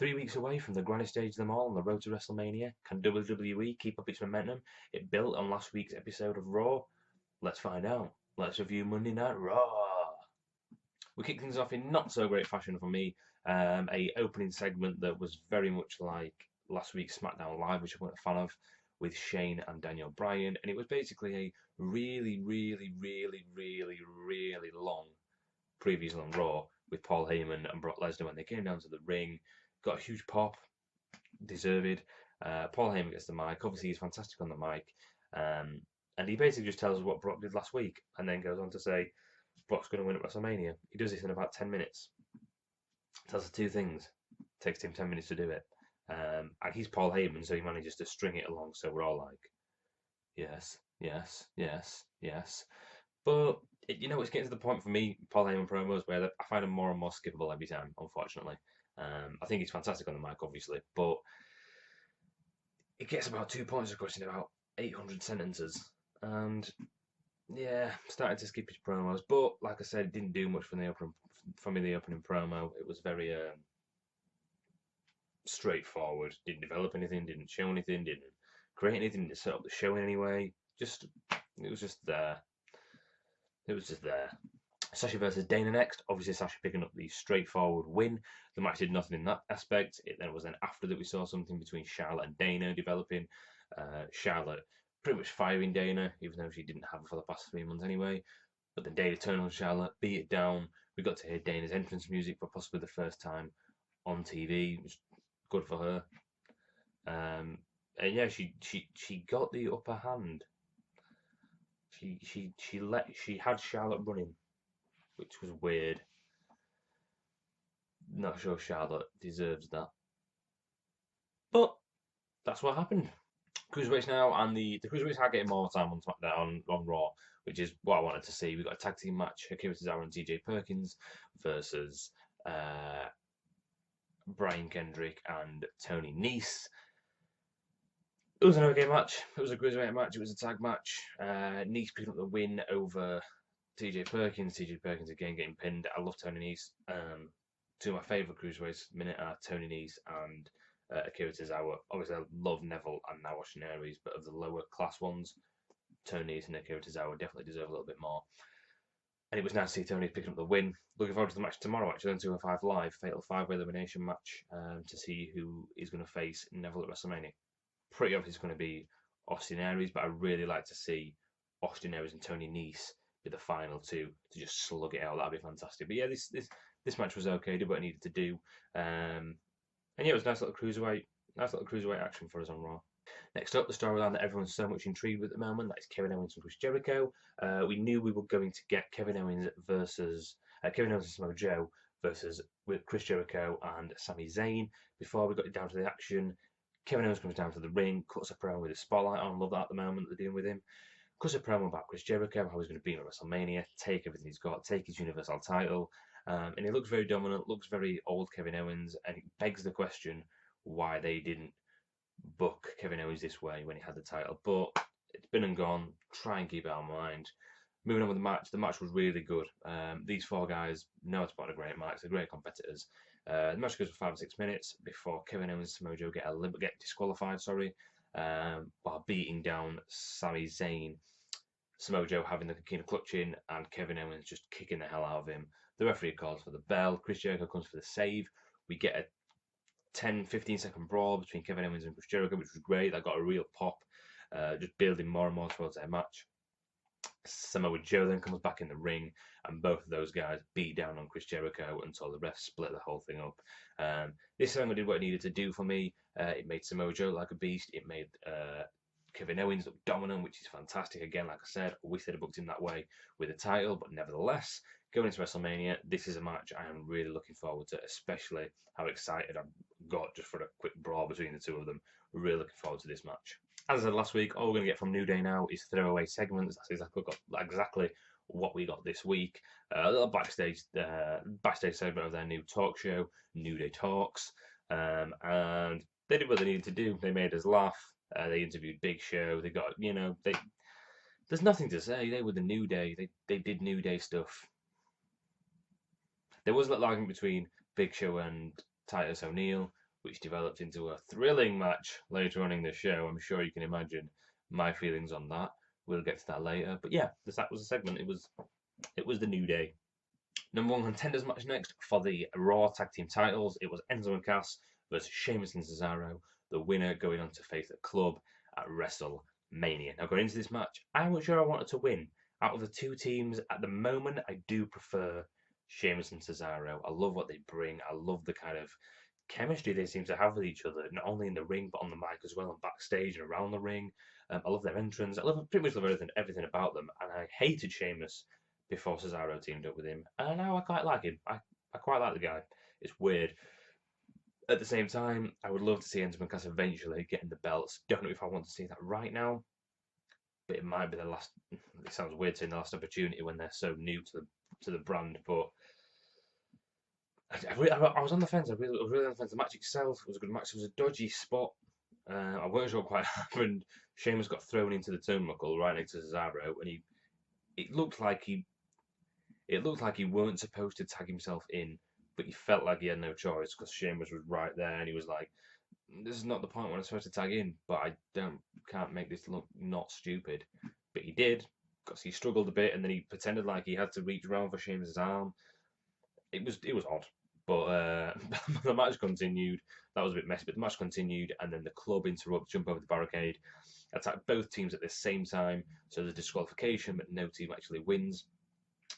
3 weeks away from the grandest stage of them all on the road to WrestleMania. Can WWE keep up its momentum it built on last week's episode of Raw? Let's find out. Let's review Monday Night Raw. We kick things off in not so great fashion for me. A opening segment that was very much like last week's SmackDown Live, which I wasn't a fan of, with Shane and Daniel Bryan, and it was basically a really long previously on Raw with Paul Heyman and Brock Lesnar when they came down to the ring. Got a huge pop, deserved. Paul Heyman gets the mic. Obviously, he's fantastic on the mic. And he basically just tells us what Brock did last week and then goes on to say Brock's going to win at WrestleMania. He does this in about 10 minutes. Tells us two things. Takes him 10 minutes to do it. And he's Paul Heyman, so he manages to string it along so we're all like, yes, yes, yes, yes. But it's getting to the point for me, Paul Heyman promos, where I find them more and more skippable every time, unfortunately. I think he's fantastic on the mic, obviously, but it gets about 2 points across in about 800 sentences. And yeah, started to skip his promos. But like I said, it didn't do much for the opening promo. It was very straightforward. Didn't develop anything, didn't show anything, didn't create anything, didn't set up the show in any way. It was just there. It was just there. Sasha versus Dana next. Obviously, Sasha picking up the straightforward win. The match did nothing in that aspect. It then was after that we saw something between Charlotte and Dana developing. Charlotte pretty much firing Dana, even though she didn't have it for the past 3 months anyway. But then Dana turned on Charlotte, beat it down. We got to hear Dana's entrance music for possibly the first time on TV, which was good for her. And yeah, she got the upper hand. She had Charlotte running, which was weird. Not sure Charlotte deserves that. But that's what happened. Cruiserweights now, and the Cruiserweights are getting more time on SmackDown on Raw, which is what I wanted to see. We got a tag team match: Akira Tozawa and TJ Perkins versus Brian Kendrick and Tony Nese. It was an okay match. It was a Cruiserweight match. It was a tag match. Nese picking up the win over TJ Perkins. TJ Perkins again getting pinned. I love Tony Nese. Two of my favourite Cruiserweights minute are Tony Nese and Akira Tozawa. Obviously, I love Neville and Naoshi Aries, but of the lower class ones, Tony Nese and Akira Tozawa definitely deserve a little bit more. And it was nice to see Tony picking up the win. Looking forward to the match tomorrow, actually, on 205 Live, Fatal 5-Way Elimination match, to see who is going to face Neville at WrestleMania. Pretty obviously it's going to be Austin Aries, but I really like to see Austin Aries and Tony Nese be the final two to just slug it out. That'd be fantastic. But yeah, this match was okay. Did what it needed to do. And yeah, it was nice little cruiserweight action for us on Raw. Next up, the storyline that everyone's so much intrigued with at the moment, that is Kevin Owens and Chris Jericho. We knew we were going to get Kevin Owens and Samoa Joe versus with Chris Jericho and Sami Zayn. Before we got down to the action, Kevin Owens comes down to the ring, cuts a promo with a spotlight on. Love that at the moment they're doing with him. Cuts a promo about Chris Jericho, how he's going to be at WrestleMania, take everything he's got, take his Universal title. And he looks very dominant, looks very old Kevin Owens, and it begs the question why they didn't book Kevin Owens this way when he had the title. But it's been and gone. Try and keep it in mind. Moving on with the match. The match was really good. These four guys know how to put on a great match. They're great competitors. The match goes for 5 or 6 minutes before Kevin Owens and Samoa Joe get disqualified. While beating down Sami Zayn. Samoa Joe having the Kikina clutch in, and Kevin Owens just kicking the hell out of him. The referee calls for the bell. Chris Jericho comes for the save. We get a 10-15 second brawl between Kevin Owens and Chris Jericho, which was great. That got a real pop, just building more and more towards their match. Samoa Joe then comes back in the ring, and both of those guys beat down on Chris Jericho until the refs split the whole thing up. This segment did what it needed to do for me. It made Samoa Joe look like a beast. It made Kevin Owens look dominant, which is fantastic. Again, like I said, I wish they'd have booked him that way with a title, but nevertheless, going into WrestleMania, this is a match I am really looking forward to, especially how excited I've got just for a quick brawl between the two of them. Really looking forward to this match. As I said last week, all we're going to get from New Day now is throwaway segments. That's exactly what we got this week. A little backstage segment of their new talk show, New Day Talks. And they did what they needed to do. They made us laugh. They interviewed Big Show. They got, there's nothing to say. They were the New Day. They did New Day stuff. There was a little argument between Big Show and Titus O'Neil, which developed into a thrilling match later on in the show. I'm sure you can imagine my feelings on that. We'll get to that later. But yeah, that was a segment. It was the New Day. Number one contenders match next for the Raw Tag Team titles. It was Enzo and Cass versus Sheamus and Cesaro. The winner going on to face the club at WrestleMania. Now, going into this match, I wasn't sure I wanted to win. Out of the two teams at the moment, I do prefer Sheamus and Cesaro. I love what they bring. I love the kind of chemistry they seem to have with each other, not only in the ring but on the mic as well, and backstage and around the ring. I love their entrance. I pretty much love everything about them. And I hated Sheamus before Cesaro teamed up with him, and now I quite like him. I quite like the guy. It's weird. At the same time, I would love to see Enzo and Cass eventually getting the belts. Don't know if I want to see that right now, but it might be the last. It sounds weird saying the last opportunity when they're so new to the brand, but I was on the fence. I was really on the fence. The match itself was a good match. It was a dodgy spot. I wasn't sure what quite happened. Sheamus got thrown into the turnbuckle right next to Cesaro, and it looked like he weren't supposed to tag himself in, but he felt like he had no choice because Sheamus was right there, and he was like, "This is not the point when I'm supposed to tag in, but I can't make this look not stupid." But he did, because he struggled a bit, and then he pretended like he had to reach around for Sheamus' arm. It was odd, but the match continued. That was a bit messy, but the match continued, and then the club jump over the barricade, attack both teams at the same time. So there's disqualification, but no team actually wins.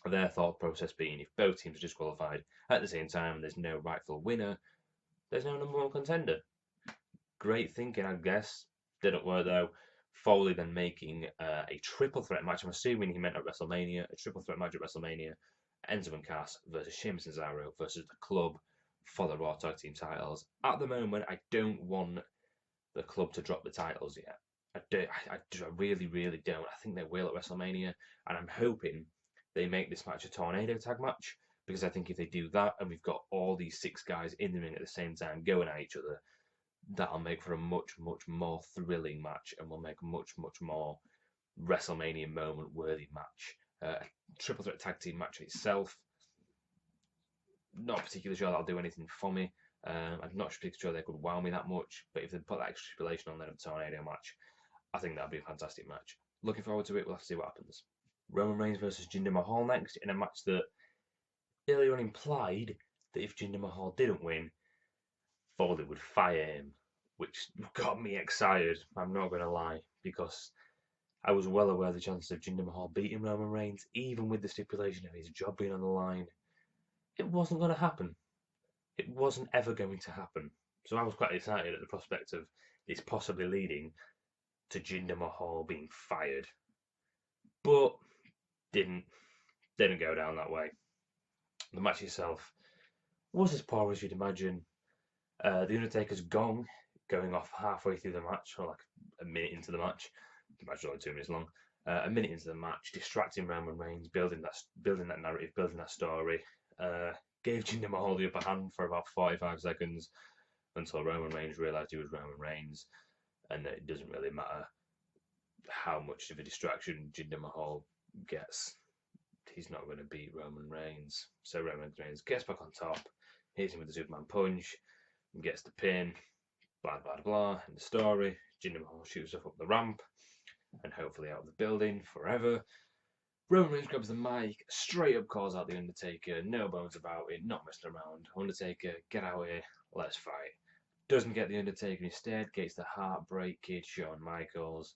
Their thought process being if both teams are disqualified at the same time and there's no rightful winner, there's no number one contender. Great thinking, I guess. Didn't work though. Foley then making a triple threat match. I'm assuming he meant at WrestleMania. A triple threat match at WrestleMania. Enzo and Cass versus Sheamus and Cesaro versus the club for the Raw Tag Team titles. At the moment, I don't want the club to drop the titles yet. I really, really don't. I think they will at WrestleMania, and I'm hoping they make this match a tornado tag match, because I think if they do that and we've got all these 6 guys in the ring at the same time going at each other, that'll make for a much, much more thrilling match and will make a much, much more WrestleMania moment worthy match. A triple threat tag team match itself, not particularly sure that'll do anything for me. I'm not particularly sure they could wow me that much, but if they put that extra stipulation on there of a tornado match, I think that'd be a fantastic match. Looking forward to it. We'll have to see what happens. Roman Reigns versus Jinder Mahal next, in a match that earlier on implied that if Jinder Mahal didn't win, Foley would fire him, which got me excited, I'm not going to lie, because I was well aware of the chances of Jinder Mahal beating Roman Reigns, even with the stipulation of his job being on the line. It wasn't going to happen. It wasn't ever going to happen. So I was quite excited at the prospect of this possibly leading to Jinder Mahal being fired. But didn't go down that way. The match itself was as poor as you'd imagine. The Undertaker's gong going off halfway through the match, or like a minute into the match. The match was only 2 minutes long. A minute into the match, distracting Roman Reigns, building that narrative, building that story. Gave Jinder Mahal the upper hand for about 45 seconds until Roman Reigns realised he was Roman Reigns, and that it doesn't really matter how much of a distraction Jinder Mahal gets. He's not going to beat Roman Reigns. So Roman Reigns gets back on top, hits him with the Superman punch, gets the pin, blah blah blah. In the story, Jinder Mahal shoots up the ramp and hopefully out of the building forever. Roman Reigns grabs the mic, straight up calls out the Undertaker, no bones about it, not messing around. Undertaker, get out here, let's fight. Doesn't get the Undertaker, instead gets the Heartbreak Kid Shawn Michaels.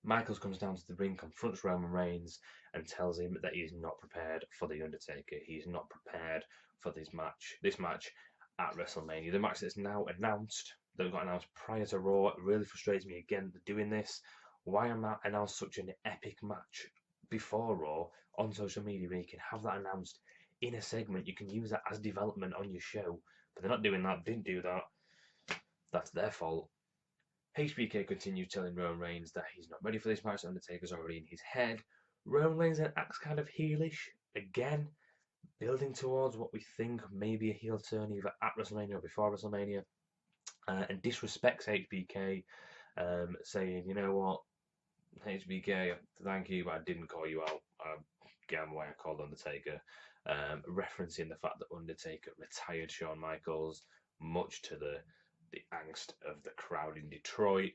Michaels comes down to the ring, confronts Roman Reigns, and tells him that he is not prepared for the Undertaker. He is not prepared for this match at WrestleMania. The match that's now announced, that got announced prior to Raw, it really frustrates me again doing this. Why am I announced such an epic match before Raw on social media when you can have that announced in a segment? You can use that as development on your show, but they're not doing that. Didn't do that. That's their fault. HBK continues telling Roman Reigns that he's not ready for this match. Undertaker's already in his head. Roman Reigns then acts kind of heelish again, building towards what we think may be a heel turn either at WrestleMania or before WrestleMania, and disrespects HBK, saying, you know what, HBK, thank you, but I didn't call you out. Get out of my way, I called Undertaker. referencing the fact that Undertaker retired Shawn Michaels, much to the angst of the crowd in Detroit.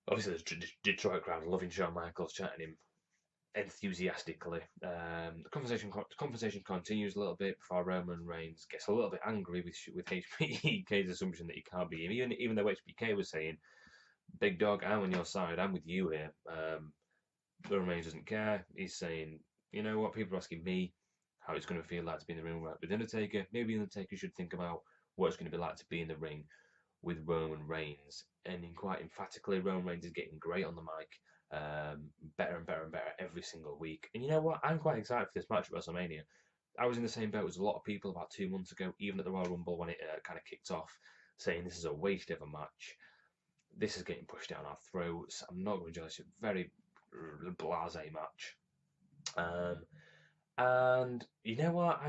Obviously, the Detroit crowd loving Shawn Michaels, chanting him enthusiastically. The conversation continues a little bit before Roman Reigns gets a little bit angry with HBK's assumption that he can't be him, even though HBK was saying, "Big dog, I'm on your side. I'm with you here." Roman Reigns doesn't care. He's saying, "You know what? People are asking me how it's going to feel like to be in the ring with Undertaker. Maybe Undertaker should think about what it's going to be like to be in the ring with Roman Reigns." And quite emphatically, Roman Reigns is getting great on the mic. Better and better and better every single week. And you know what? I'm quite excited for this match at WrestleMania. I was in the same boat as a lot of people about 2 months ago, even at the Royal Rumble when it kind of kicked off, saying this is a waste of a match. This is getting pushed down our throats. I'm not going to judge it. Very blasé match. And you know what?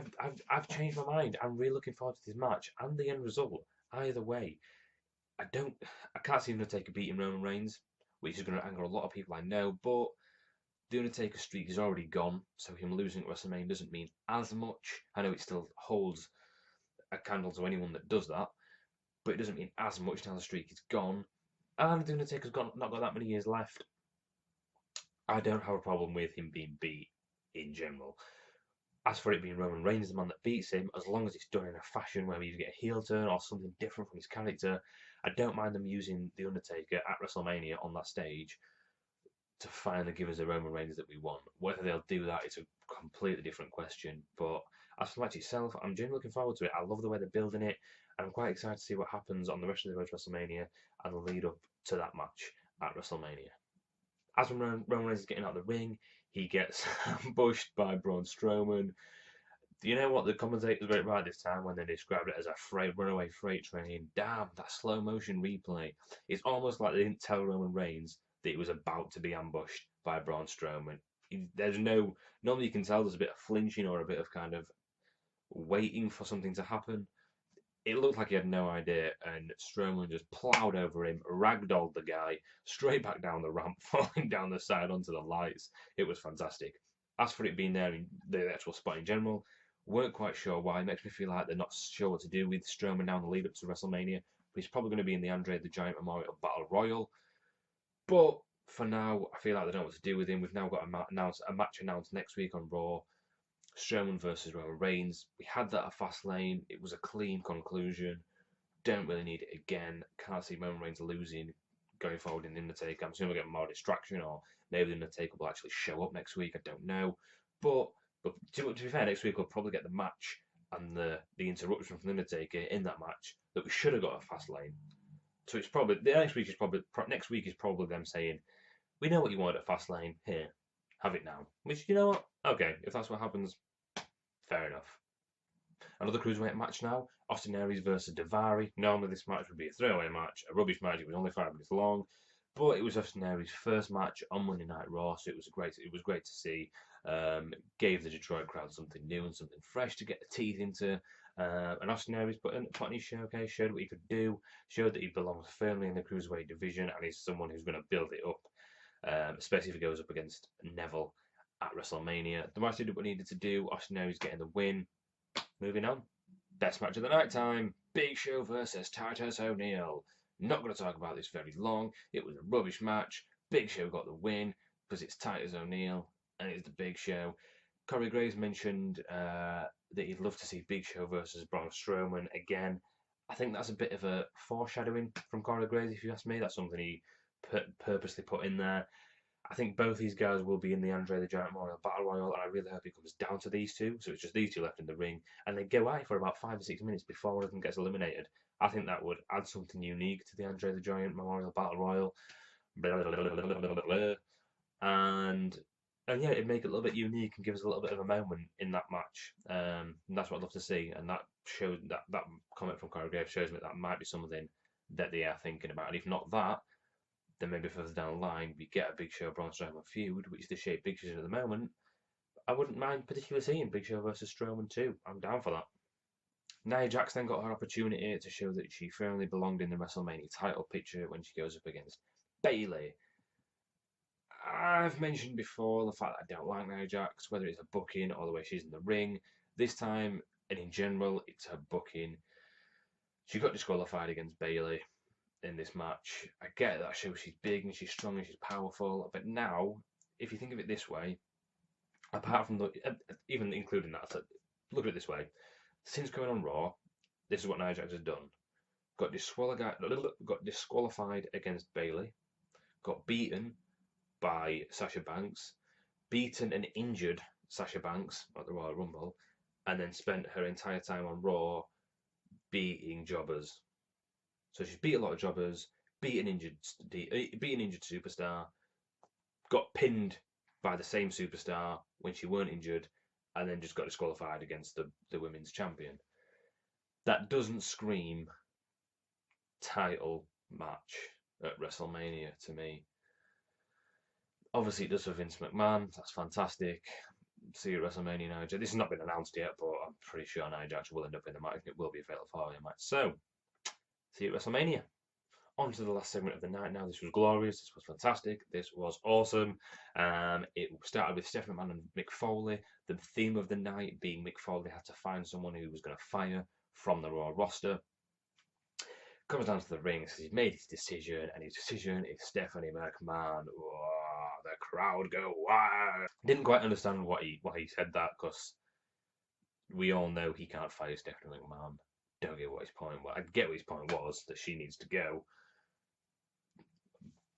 I've changed my mind. I'm really looking forward to this match and the end result. Either way, I can't see Undertaker beating Roman Reigns, which is going to anger a lot of people I know, but the Undertaker streak is already gone, so him losing at WrestleMania doesn't mean as much. I know it still holds a candle to anyone that does that, but it doesn't mean as much now the streak is gone. And the Undertaker's not got that many years left. I don't have a problem with him being beat in general. As for it being Roman Reigns the man that beats him, as long as it's done in a fashion where you get a heel turn or something different from his character, I don't mind them using The Undertaker at WrestleMania on that stage to finally give us the Roman Reigns that we want. Whether they'll do that is a completely different question. But as for the match itself, I'm genuinely looking forward to it. I love the way they're building it, and I'm quite excited to see what happens on the rest of the road to WrestleMania and the lead up to that match at WrestleMania. As when Roman Reigns is getting out of the ring, he gets ambushed by Braun Strowman. You know what? The commentators got it right this time when they described it as a runaway freight train. Damn, that slow motion replay. It's almost like they didn't tell Roman Reigns that he was about to be ambushed by Braun Strowman. Normally you can tell there's a bit of flinching or a bit of kind of waiting for something to happen. It looked like he had no idea, and Strowman just ploughed over him, ragdolled the guy, straight back down the ramp, falling down the side onto the lights. It was fantastic. As for it being there in the actual spot in general, weren't quite sure why. It makes me feel like they're not sure what to do with Strowman now in the lead up to WrestleMania. But he's probably going to be in the Andre the Giant Memorial Battle Royal. But for now, I feel like they don't know what to do with him. We've now got a match announced next week on Raw. Strowman versus Roman Reigns. We had that at Fastlane. It was a clean conclusion. Don't really need it again. Can't see Roman Reigns losing going forward in the Undertaker. I'm assuming we'll get more distraction, or maybe the Undertaker will actually show up next week. I don't know. But to be fair, next week we'll probably get the match and the interruption from the Undertaker in that match that we should have got at Fastlane. So it's probably next week is probably them saying, "We know what you want at Fastlane. Here, have it now." Which, you know what? Okay, if that's what happens, fair enough. Another cruiserweight match now. Austin Aries versus Daivari. Normally this match would be a throwaway match, a rubbish match. It was only 5 minutes long, but it was Austin Aries' first match on Monday Night Raw, so it was great to see. Gave the Detroit crowd something new and something fresh to get the teeth into. And Austin Aries put in his showcase, showed what he could do, showed that he belongs firmly in the cruiserweight division, and he's someone who's going to build it up, especially if he goes up against Neville at WrestleMania. The match did what it needed to do. Austin Aries getting the win. Moving on. Best match of the night time. Big Show versus Titus O'Neil. Not going to talk about this very long. It was a rubbish match. Big Show got the win because it's Titus O'Neil and it's the Big Show. Corey Graves mentioned that he'd love to see Big Show versus Braun Strowman again. I think that's a bit of a foreshadowing from Corey Graves, if you ask me. That's something he purposely put in there. I think both these guys will be in the Andre the Giant Memorial Battle Royal, and I really hope it comes down to these two. So it's just these two left in the ring, and they go at it for about 5 or 6 minutes before one of them gets eliminated. I think that would add something unique to the Andre the Giant Memorial Battle Royal. Blah, blah, blah, blah, blah, blah. And yeah, it'd make it a little bit unique and give us a little bit of a moment in that match. And that's what I'd love to see. And that showed that comment from Corey Graves shows me that might be something that they are thinking about. And if not that, then maybe further down the line we get a Big Show Braun Strowman feud, which is the shape Big Show's in at the moment. I wouldn't mind particularly seeing Big Show versus Strowman too. I'm down for that. Nia Jax then got her opportunity to show that she firmly belonged in the WrestleMania title picture when she goes up against Bayley. I've mentioned before the fact that I don't like Nia Jax, whether it's a booking or the way she's in the ring. This time, and in general, it's her booking. She got disqualified against Bayley in this match. I get that shows she's big and she's strong and she's powerful, but now, if you think of it this way, apart from the even including that, so look at it this way: since going on Raw, this is what Nia Jax has done. Got disqualified against Bayley, got beaten by Sasha Banks, beaten and injured Sasha Banks at the Royal Rumble, and then spent her entire time on Raw beating jobbers. So she's beat a lot of jobbers, beat an injured superstar, got pinned by the same superstar when she weren't injured, and then just got disqualified against the women's champion. That doesn't scream title match at WrestleMania to me. Obviously, it does for Vince McMahon. That's fantastic. See you at WrestleMania, Nia Jax. This has not been announced yet, but I'm pretty sure Nia Jax will end up in the match. It will be a fatal four-way match. So, see you at WrestleMania. On to the last segment of the night now. This was glorious. This was fantastic. This was awesome. It started with Stephanie McMahon and Mick Foley. The theme of the night being Mick Foley had to find someone who was going to fire from the Raw roster. Comes down to the ring, says he's made his decision, and his decision is Stephanie McMahon. Whoa, the crowd go wild. Didn't quite understand why he said that, because we all know he can't fire Stephanie McMahon. Don't get what his point was. I get what his point was, that she needs to go,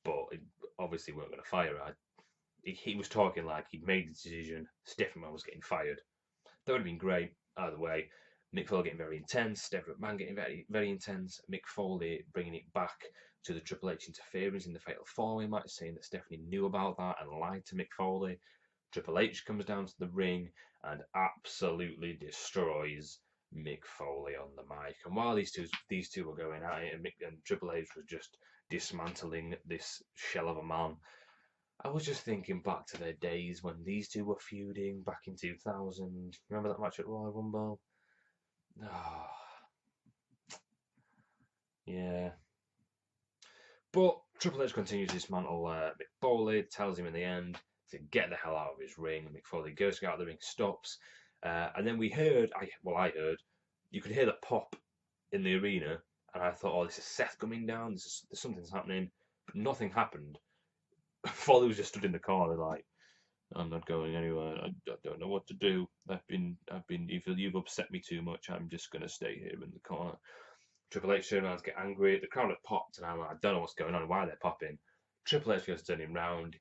but obviously weren't going to fire her. He was talking like he'd made the decision, Stephanie McMahon was getting fired. That would have been great either way. Mick Foley getting very intense, Stephanie McMahon getting very, very intense, Mick Foley bringing it back to the Triple H interference in the Fatal 4-Way match, saying that Stephanie knew about that and lied to Mick Foley. Triple H comes down to the ring and absolutely destroys Mick Foley on the mic. And while these two were going at it, and Triple H was just dismantling this shell of a man, I was just thinking back to their days when these two were feuding back in 2000. Remember that match at Royal Rumble? Oh, yeah. But Triple H continues to dismantle Mick Foley, tells him in the end to get the hell out of his ring. Mick Foley goes to get out of the ring, stops. And then we heard, I heard, you could hear the pop in the arena. And I thought, oh, this is Seth coming down. Something's happening. But nothing happened. Foley was just stood in the corner like, I'm not going anywhere. I don't know what to do. You've upset me too much. I'm just going to stay here in the corner. Triple H turned around to get angry. The crowd had popped, and I'm like, I don't know what's going on, why they're popping. Triple H goes to turn him round.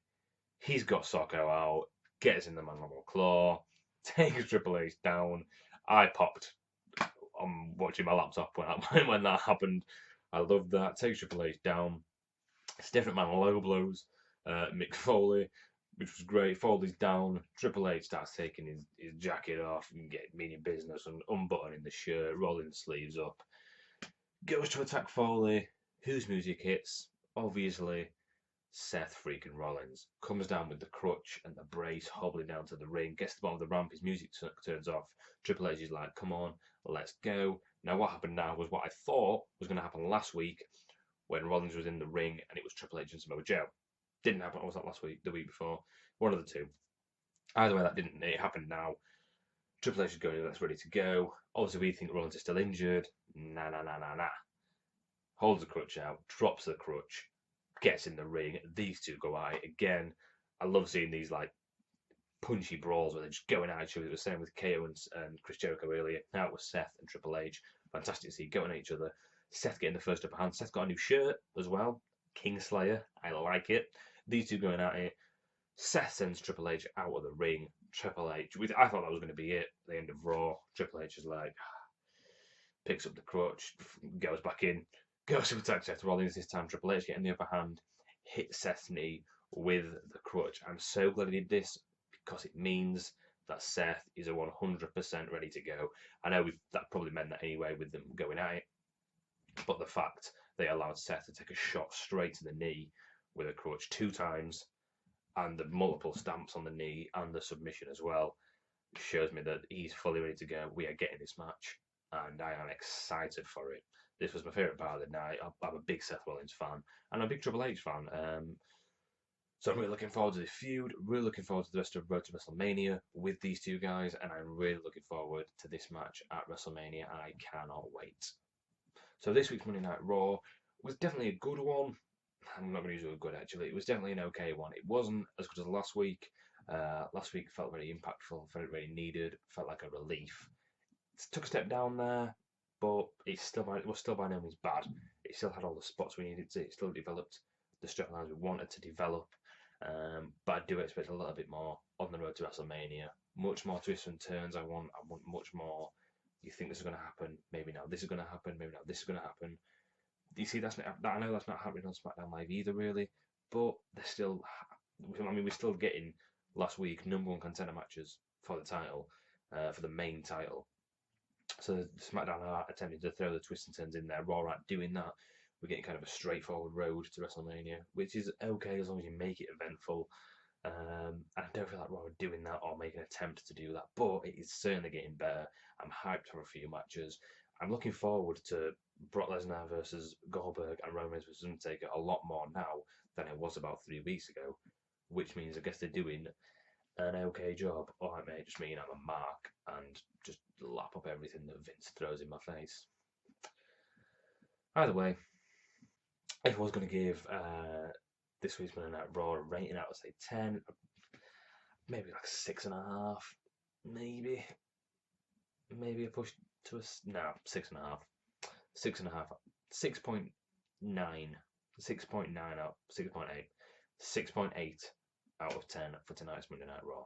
He's got Socko out, gets in the mandible claw, takes Triple H down. I popped. I'm watching my laptop when that happened. I loved that. Takes Triple H down. Stephanie McMahon low blows Mick Foley, which was great. Foley's down. Triple H starts taking his jacket off and meaning business and unbuttoning the shirt, rolling the sleeves up. Goes to attack Foley. Whose music hits? Obviously, Seth freaking Rollins. Comes down with the crutch and the brace, hobbling down to the ring. Gets to the bottom of the ramp. His music turns off. Triple H is like, come on, let's go. Now, what happened now was what I thought was going to happen last week when Rollins was in the ring and it was Triple H and Samoa Joe. Didn't happen. Or was that last week? The week before? One of the two. Either way, that didn't. It happened now. Triple H is going, that's ready to go. Obviously, we think Rollins is still injured. Nah. Holds the crutch out, drops the crutch, gets in the ring. These two go at it again. I love seeing these like punchy brawls where they're just going at each other. It was the same with KO and Chris Jericho earlier. Now it was Seth and Triple H. Fantastic to see going at each other. Seth getting the first upper hand. Seth got a new shirt as well. Kingslayer. I like it. These two going at it. Seth sends Triple H out of the ring. Triple H, I thought that was going to be it. The end of Raw. Triple H is like, picks up the crutch, goes back in, goes to attack Seth Rollins. This time Triple H getting the upper hand, hits Seth's knee with the crutch. I'm so glad he did this because it means that Seth is a 100% ready to go. I know that probably meant that anyway with them going at it, but the fact they allowed Seth to take a shot straight to the knee with a crutch 2 times, and the multiple stamps on the knee and the submission as well, shows me that he's fully ready to go. We are getting this match, and I am excited for it. This was my favourite part of the night. I'm a big Seth Rollins fan, and I'm a big Triple H fan. So I'm really looking forward to the feud, really looking forward to the rest of Road to WrestleMania with these two guys, and I'm really looking forward to this match at WrestleMania, and I cannot wait. So this week's Monday Night Raw was definitely a good one. I'm not going to use the word good actually. It was definitely an okay one. It wasn't as good as last week. Last week felt very impactful, felt very needed, felt like a relief. It took a step down there, but it was still by no means bad. It still had all the spots we needed to. It still developed the storylines we wanted to develop. But I do expect a little bit more on the road to WrestleMania. Much more twists and turns. I want much more. You think this is going to happen? Maybe now this is going to happen. Maybe now this is going to happen. You see, I know that's not happening on SmackDown Live either, really. But they're still. I mean, we're still getting last week #1 contender matches for the title, for the main title. So SmackDown are attempting to throw the twists and turns in there. Raw aren't doing that. We're getting kind of a straightforward road to WrestleMania, which is okay as long as you make it eventful. And I don't feel like Raw are doing that or making an attempt to do that, but it is certainly getting better. I'm hyped for a few matches. I'm looking forward to Brock Lesnar versus Goldberg and Roman Reigns versus Undertaker a lot more now than it was about 3 weeks ago, which means I guess they're doing an okay job, or it may just mean I'm a mark and just lap up everything that Vince throws in my face. Either way, if I was going to give this week's Monday Night Raw a rating, I would say 10, maybe like 6.5, maybe a push to a no 6.5, 6.5, 6.9, 6.9 out, 6.8, 6.8 out of 10 for tonight's Monday Night Raw.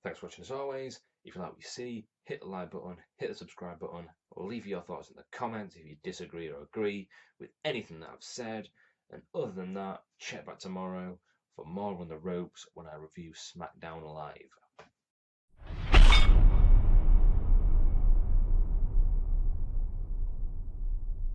Thanks for watching as always. If you like what you see, hit the like button, hit the subscribe button, or leave your thoughts in the comments if you disagree or agree with anything that I've said. And other than that, check back tomorrow for more on the ropes when I review SmackDown Live.